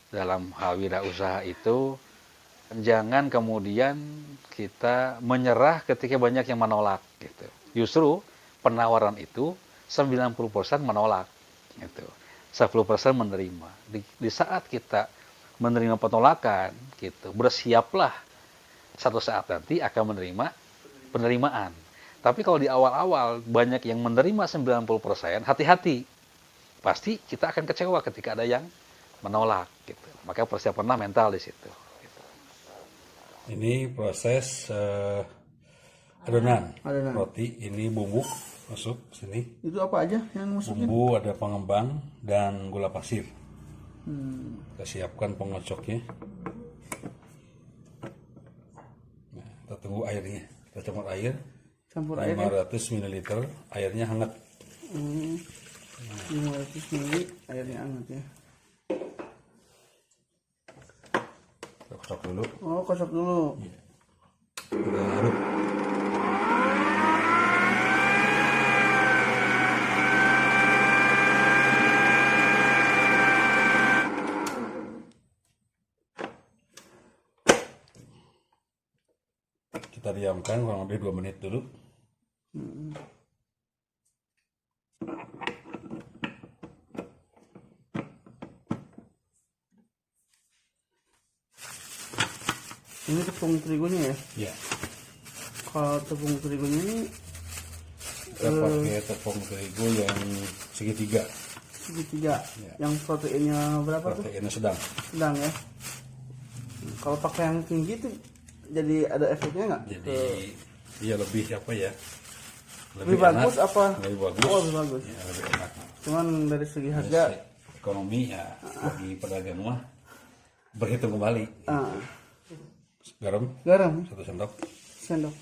dalam hal wirausaha itu jangan kemudian kita menyerah ketika banyak yang menolak gitu. Justru penawaran itu 90% menolak gitu. 10% menerima. Di saat kita menerima penolakan gitu, bersiaplah satu saat nanti akan menerima penerimaan. Tapi kalau di awal-awal banyak yang menerima 90%, hati-hati. Pasti kita akan kecewa ketika ada yang menolak gitu. Maka persiapanlah mental di situ. Gitu. Ini proses adonan Adonan. roti. Ini bumbu masuk sini. Itu apa aja yang masukin? Bumbu ada pengembang dan gula pasir. Kita siapkan pengocoknya. Nah, kita tunggu airnya. Kita campur air. Campur air 500 ml. Airnya hangat. 500 ml airnya hangat ya. Kita kocok dulu. Oh, kocok dulu. Kita aduk. Kita diamkan kurang lebih 2 menit dulu. Ini tepung terigunya ya. Ya, Kalau tepung terigunya ini kita pakai tepung terigu yang segitiga. segitiga. Ya. Yang proteinnya berapa tuh? Proteinnya sedang. Sedang ya. Kalau pakai yang tinggi itu jadi ada efeknya nggak? Jadi dia lebih apa ya? Lebih bagus enak, apa? Lebih bagus. Oh, lebih bagus. Ya, lebih enak. Cuman dari segi Dari harga, segi ekonomi ya bagi pedagang mah berhitung kembali. Garam garam 1 sendok sendok.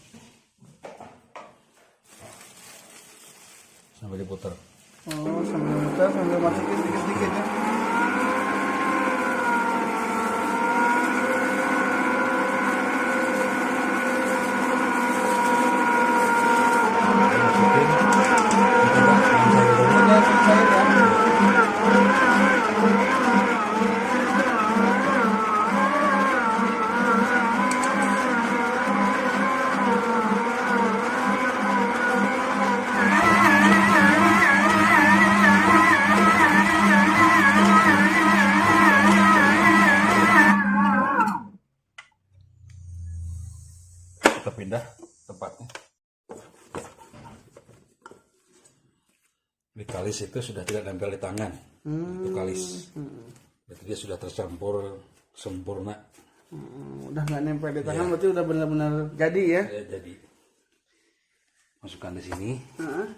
sampai diputar. Oh, sambil muter sambil masukin sedikit-sedikit ya. Masukin, ditambah Udah cair ya. kita pindah tempatnya. Di kalis itu sudah tidak nempel di tangan. Itu kalis. Berarti dia sudah tercampur sempurna. Udah nggak nempel di tangan, berarti udah benar-benar jadi ya. Ya, jadi masukkan di sini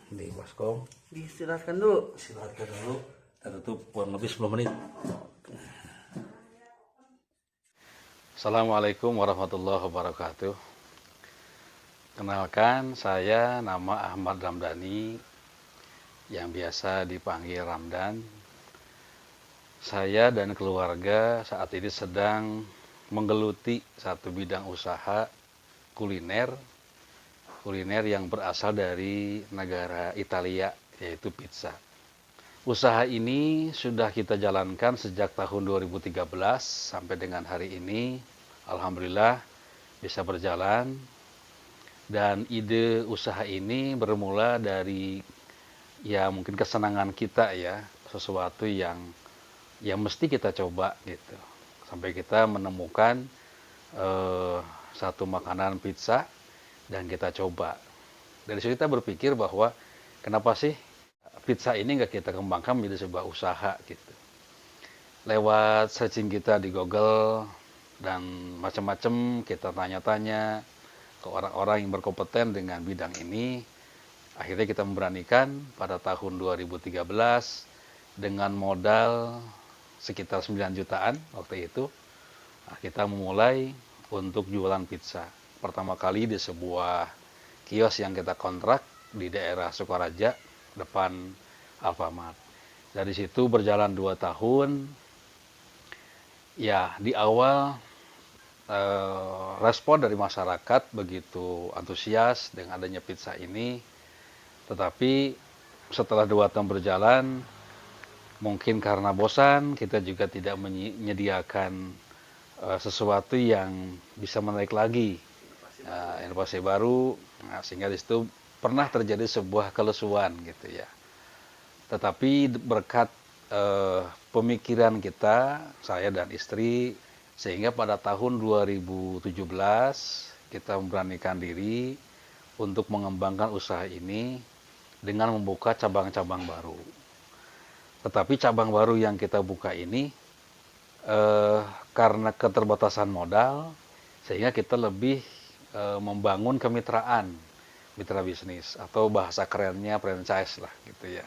di baskom. Diistirahatkan dulu. Silakan dulu. Kita tutup kurang lebih 10 menit. Assalamualaikum warahmatullahi wabarakatuh. Kenalkan, saya nama Ahmad Ramdhani, yang biasa dipanggil Ramdan. Saya dan keluarga saat ini sedang menggeluti satu bidang usaha kuliner yang berasal dari negara Italia, yaitu pizza. Usaha ini sudah kita jalankan sejak tahun 2013 sampai dengan hari ini. Alhamdulillah bisa berjalan. Dan ide usaha ini bermula dari ya mungkin kesenangan kita ya, sesuatu yang mesti kita coba gitu. Sampai kita menemukan satu makanan pizza dan kita coba. Dari situ kita berpikir bahwa kenapa sih pizza ini nggak kita kembangkan menjadi sebuah usaha gitu. Lewat searching kita di Google dan macam-macam kita tanya-tanya ke orang-orang yang berkompeten dengan bidang ini. Akhirnya kita memberanikan pada tahun 2013 dengan modal sekitar 9 jutaan waktu itu. Nah, kita memulai untuk jualan pizza. Pertama kali di sebuah kios yang kita kontrak di daerah Sukaraja, depan Alfamart. Dari situ berjalan 2 tahun. Ya, di awal respon dari masyarakat begitu antusias dengan adanya pizza ini. Tetapi setelah 2 tahun berjalan, Mungkin karena bosan, kita juga tidak menyediakan sesuatu yang bisa menarik lagi inovasi baru. Nah, sehingga di situ pernah terjadi sebuah kelesuan gitu ya. Tetapi berkat pemikiran kita, saya dan istri, sehingga pada tahun 2017 kita memberanikan diri untuk mengembangkan usaha ini dengan membuka cabang-cabang baru. Tetapi cabang baru yang kita buka ini karena keterbatasan modal, sehingga kita lebih membangun kemitraan, mitra bisnis atau bahasa kerennya franchise lah gitu ya.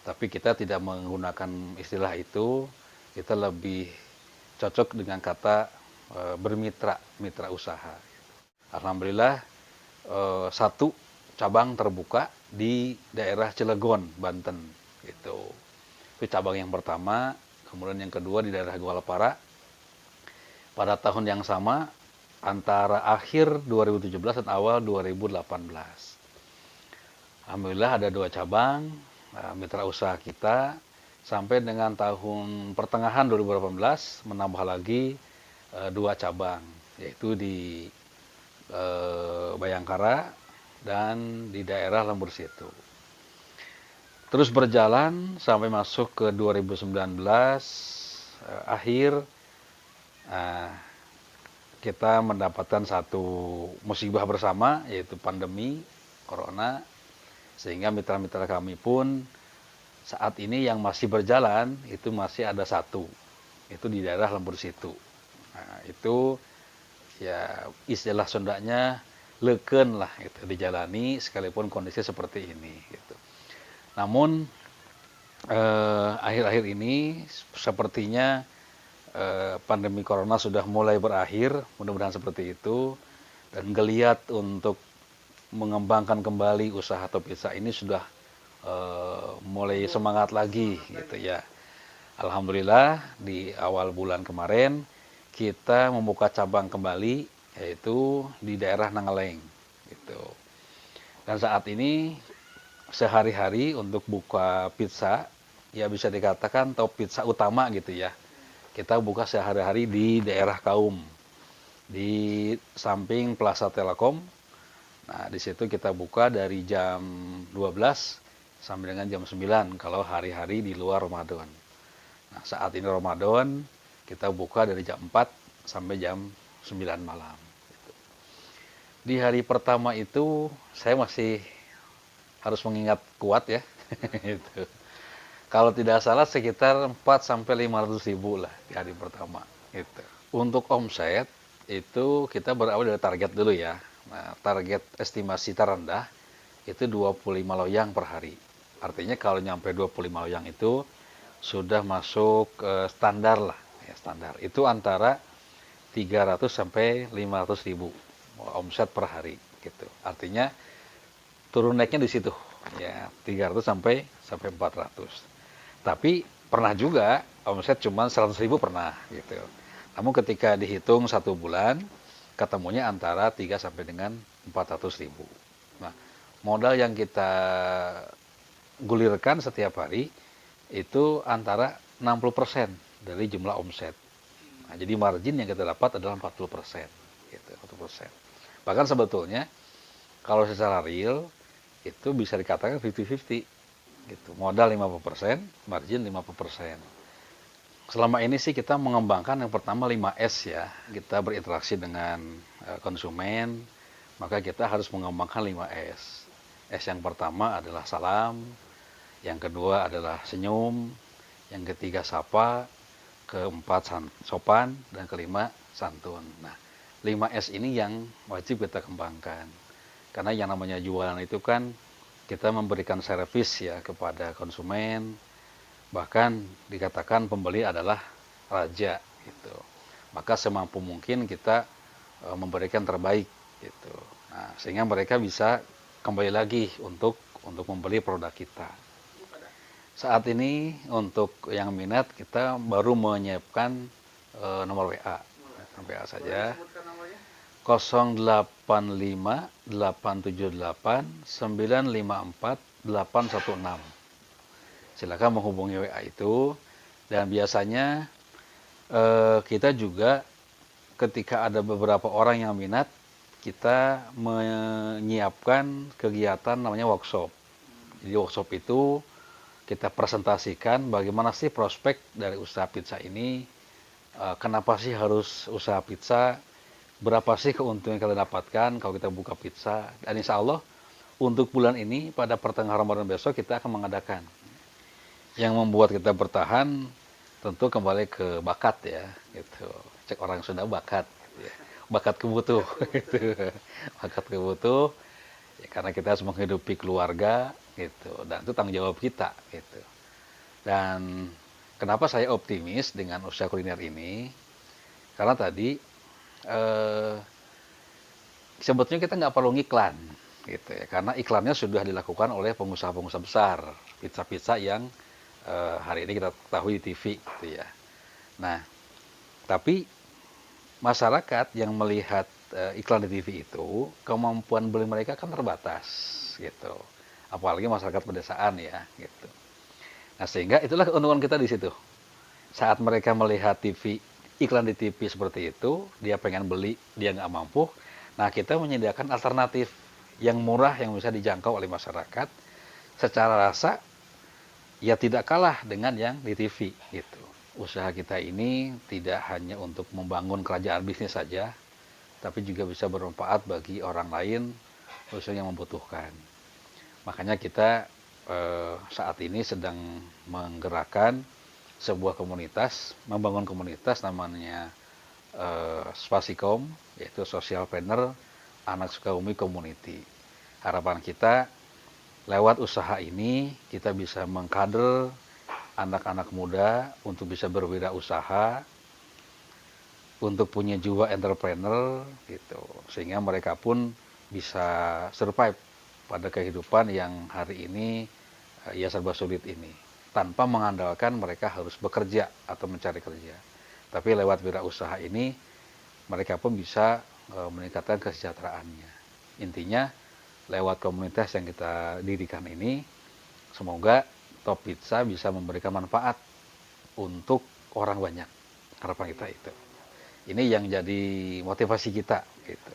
Tapi kita tidak menggunakan istilah itu, kita lebih cocok dengan kata bermitra, mitra usaha. Alhamdulillah satu cabang terbuka di daerah Cilegon, Banten gitu. Itu cabang yang pertama. Kemudian yang kedua di daerah Gualapara. Pada tahun yang sama, antara akhir 2017 dan awal 2018. Alhamdulillah ada 2 cabang mitra usaha kita. Sampai dengan tahun pertengahan 2018 menambah lagi 2 cabang, yaitu di Bayangkara dan di daerah Lembur Situ. Terus berjalan sampai masuk ke 2019 akhir kita mendapatkan satu musibah bersama, yaitu pandemi corona, sehingga mitra-mitra kami pun saat ini yang masih berjalan itu masih ada 1, itu di daerah Lembur Situ. Nah, itu ya istilah Sundanya leukeun lah, itu dijalani sekalipun kondisi seperti ini gitu. Namun akhir-akhir ini sepertinya pandemi corona sudah mulai berakhir, mudah-mudahan seperti itu, dan geliat untuk mengembangkan kembali usaha Top Pizza ini sudah mulai semangat lagi gitu ya. Alhamdulillah di awal bulan kemarin kita membuka cabang kembali, yaitu di daerah Nangaleng gitu. Dan saat ini sehari-hari untuk buka pizza, ya bisa dikatakan Top Pizza utama gitu ya. Kita buka sehari-hari di daerah Kaum, di samping Plaza Telekom. Nah, di situ kita buka dari jam 12 sampai dengan jam 9 kalau hari-hari di luar Ramadan. Nah, saat ini Ramadan, kita buka dari jam 4 sampai jam 9 malam. Di hari pertama itu saya masih harus mengingat kuat ya. Gitu. Kalau tidak salah sekitar 4 sampai 500 ribu lah di hari pertama. Gitu. Untuk omset itu kita berawal dari target dulu ya. Nah, target estimasi terendah itu 25 loyang per hari. Artinya kalau nyampe 25 loyang itu sudah masuk standar lah. Ya, standar. Itu antara 300 sampai 500 ribu omset per hari. Gitu. Artinya turun naiknya di situ, ya 300 sampai 400. Tapi pernah juga omset cuma 100 ribu pernah gitu. Namun ketika dihitung 1 bulan, ketemunya antara 3 sampai dengan 400 ribu. Nah, modal yang kita gulirkan setiap hari itu antara 60% dari jumlah omset. Nah, jadi margin yang kita dapat adalah 40%. Gitu, 40%. Bahkan sebetulnya kalau secara real itu bisa dikatakan 50-50 gitu. Modal 50%, margin 50%. Selama ini sih kita mengembangkan yang pertama 5S ya. Kita berinteraksi dengan konsumen, maka kita harus mengembangkan 5S. S yang pertama adalah salam, yang kedua adalah senyum, yang ketiga sapa, keempat sopan, dan kelima santun. Nah, 5S ini yang wajib kita kembangkan. Karena yang namanya jualan itu kan kita memberikan servis ya kepada konsumen, bahkan dikatakan pembeli adalah raja gitu. Maka semampu mungkin kita memberikan terbaik gitu. Nah, sehingga mereka bisa kembali lagi untuk membeli produk kita. Saat ini untuk yang minat kita baru menyiapkan nomor WA. WA saja. 085 878 954 816. silakan menghubungi WA itu. Dan biasanya kita juga ketika ada beberapa orang yang minat, kita menyiapkan kegiatan namanya workshop. Jadi workshop itu kita presentasikan bagaimana sih prospek dari usaha pizza ini, kenapa sih harus usaha pizza, berapa sih keuntungan yang kita dapatkan kalau kita buka pizza. Dan insya Allah untuk bulan ini pada pertengahan Ramadan besok kita akan mengadakan. Yang membuat kita bertahan tentu kembali ke bakat ya, gitu. Cek orang Sunda bakat, gitu ya. Bakat kebutuh, gitu. Bakat kebutuh, ya, karena kita harus menghidupi keluarga, gitu. Dan itu tanggung jawab kita, gitu. Dan kenapa saya optimis dengan usaha kuliner ini? Karena tadi sebetulnya kita nggak perlu ngiklan, gitu ya. Karena iklannya sudah dilakukan oleh pengusaha-pengusaha besar, pizza-pizza yang hari ini kita ketahui di TV, gitu ya. Nah, tapi masyarakat yang melihat iklan di TV itu, kemampuan beli mereka kan terbatas, gitu. Apalagi masyarakat pedesaan ya, gitu. Nah, sehingga itulah keuntungan kita di situ. Saat mereka melihat TV, iklan di TV seperti itu, dia pengen beli, dia nggak mampu. Nah, kita menyediakan alternatif yang murah yang bisa dijangkau oleh masyarakat. Secara rasa, ya tidak kalah dengan yang di TV, gitu. Usaha kita ini tidak hanya untuk membangun kerajaan bisnis saja, tapi juga bisa bermanfaat bagi orang lain, khususnya yang membutuhkan. Makanya kita saat ini sedang menggerakkan sebuah komunitas, membangun komunitas namanya Spasikom, yaitu Social Planner Anak Sukabumi Community. Harapan kita lewat usaha ini kita bisa mengkader anak-anak muda untuk bisa berwirausaha, untuk punya jiwa entrepreneur, gitu, sehingga mereka pun bisa survive pada kehidupan yang hari ini ya serba sulit ini, tanpa mengandalkan mereka harus bekerja atau mencari kerja. Tapi lewat wirausaha ini mereka pun bisa meningkatkan kesejahteraannya. Intinya lewat komunitas yang kita dirikan ini, semoga Top Pizza bisa memberikan manfaat untuk orang banyak. Harapan kita itu. Ini yang jadi motivasi kita, gitu.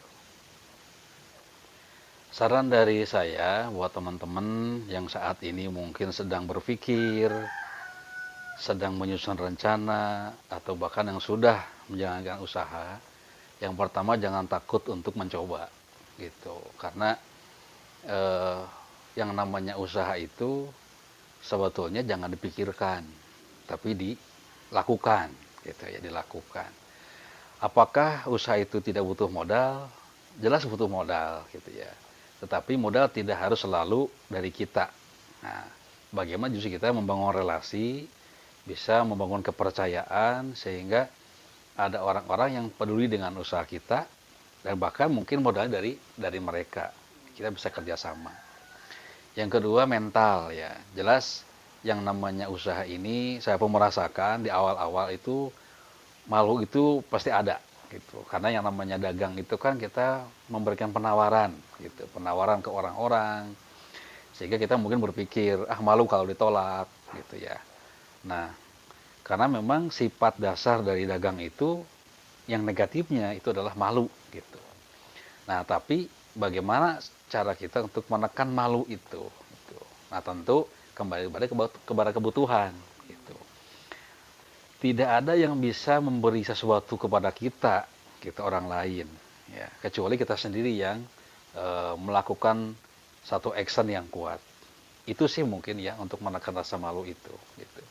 Saran dari saya buat teman-teman yang saat ini mungkin sedang berpikir, sedang menyusun rencana, atau bahkan yang sudah menjalankan usaha, yang pertama jangan takut untuk mencoba, gitu. Karena yang namanya usaha itu sebetulnya jangan dipikirkan, tapi dilakukan, gitu ya, dilakukan. Apakah usaha itu tidak butuh modal? Jelas butuh modal, gitu ya. Tetapi modal tidak harus selalu dari kita. Nah, bagaimana justru kita membangun relasi, bisa membangun kepercayaan, sehingga ada orang-orang yang peduli dengan usaha kita, dan bahkan mungkin modalnya dari mereka. Kita bisa kerjasama. Yang kedua, mental ya. Jelas yang namanya usaha ini saya pun merasakan di awal-awal itu malu itu pasti ada, gitu. Karena yang namanya dagang itu kan kita memberikan penawaran, gitu, penawaran ke orang-orang, sehingga kita mungkin berpikir malu kalau ditolak, gitu ya. Nah, karena memang sifat dasar dari dagang itu yang negatifnya itu adalah malu, gitu. Nah, tapi bagaimana cara kita untuk menekan malu itu, gitu. Nah, tentu kembali kepada kebutuhan, gitu. Tidak ada yang bisa memberi sesuatu kepada kita, orang lain, ya, kecuali kita sendiri yang melakukan satu action yang kuat. Itu sih mungkin ya untuk menekan rasa malu itu, gitu.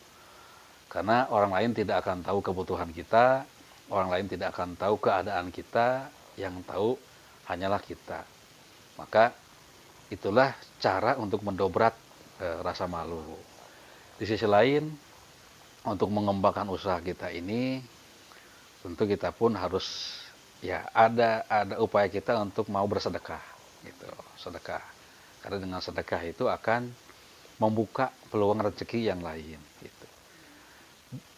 Karena orang lain tidak akan tahu kebutuhan kita, orang lain tidak akan tahu keadaan kita, yang tahu hanyalah kita. Maka itulah cara untuk mendobrak rasa malu. Di sisi lain, untuk mengembangkan usaha kita ini, tentu kita pun harus ya ada upaya kita untuk mau bersedekah, gitu, sedekah. Karena dengan sedekah itu akan membuka peluang rezeki yang lain, gitu.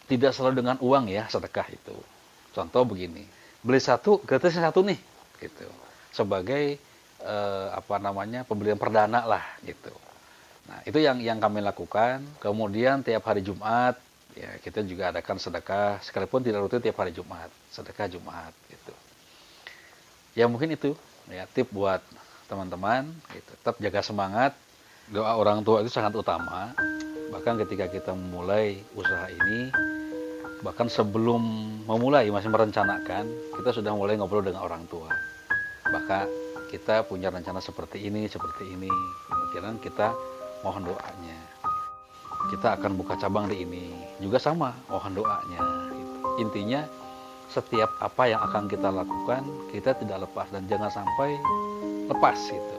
Tidak selalu dengan uang ya sedekah itu. Contoh begini, beli satu gratisnya satu nih, gitu. Sebagai pembelian perdana lah, gitu. Nah, itu yang kami lakukan. Kemudian tiap hari Jumat ya kita juga adakan sedekah, sekalipun tidak rutin tiap hari Jumat, sedekah Jumat gitu. Ya mungkin itu ya tip buat teman-teman gitu. Tetap jaga semangat. Doa orang tua itu sangat utama. Bahkan ketika kita memulai usaha ini, bahkan sebelum memulai masih merencanakan, kita sudah mulai ngobrol dengan orang tua. Bahkan kita punya rencana seperti ini. Kemudian kita mohon doanya. Kita akan buka cabang di ini. Juga sama, mohon doanya. Gitu. Intinya, setiap apa yang akan kita lakukan, kita tidak lepas. Dan jangan sampai lepas gitu.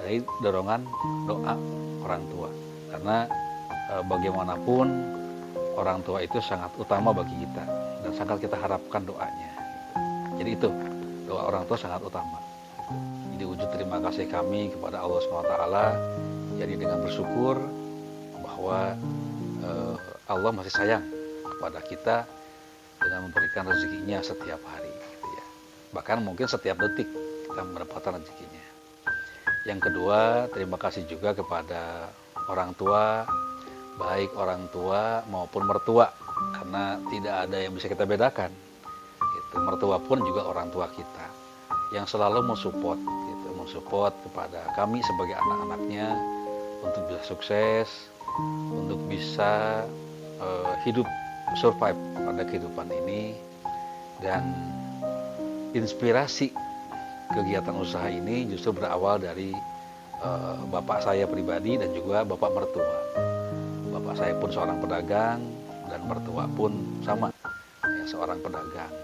Dari dorongan doa orang tua. Karena bagaimanapun, orang tua itu sangat utama bagi kita. Dan sangat kita harapkan doanya. Gitu. Jadi itu, doa orang tua sangat utama. Jadi wujud terima kasih kami kepada Allah SWT, jadi dengan bersyukur bahwa Allah masih sayang kepada kita dengan memberikan rezekinya setiap hari, gitu ya. Bahkan mungkin setiap detik kita mendapatkan rezekinya. Yang kedua, terima kasih juga kepada orang tua, baik orang tua maupun mertua, karena tidak ada yang bisa kita bedakan. Gitu. Mertua pun juga orang tua kita yang selalu mensupport kepada kami sebagai anak-anaknya untuk bisa sukses, untuk bisa hidup survive pada kehidupan ini. Dan inspirasi kegiatan usaha ini justru berawal dari bapak saya pribadi dan juga bapak mertua. Bapak saya pun seorang pedagang dan mertua pun sama, ya, seorang pedagang.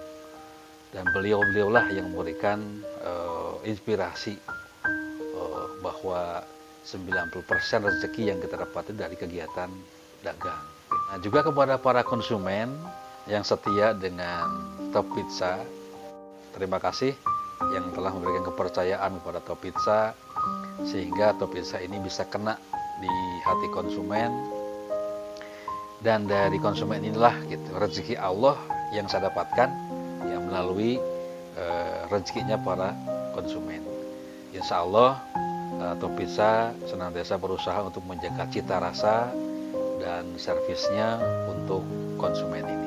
Dan beliau-beliaulah yang memberikan inspirasi bahwa 90% rezeki yang kita dapati dari kegiatan dagang. Nah, juga kepada para konsumen yang setia dengan Top Pizza, terima kasih yang telah memberikan kepercayaan kepada Top Pizza, sehingga Top Pizza ini bisa kena di hati konsumen. Dan dari konsumen inilah gitu rezeki Allah yang saya dapatkan ya melalui rezekinya para konsumen. Insya Allah Top Pizza senantiasa berusaha untuk menjaga cita rasa dan servisnya untuk konsumen ini.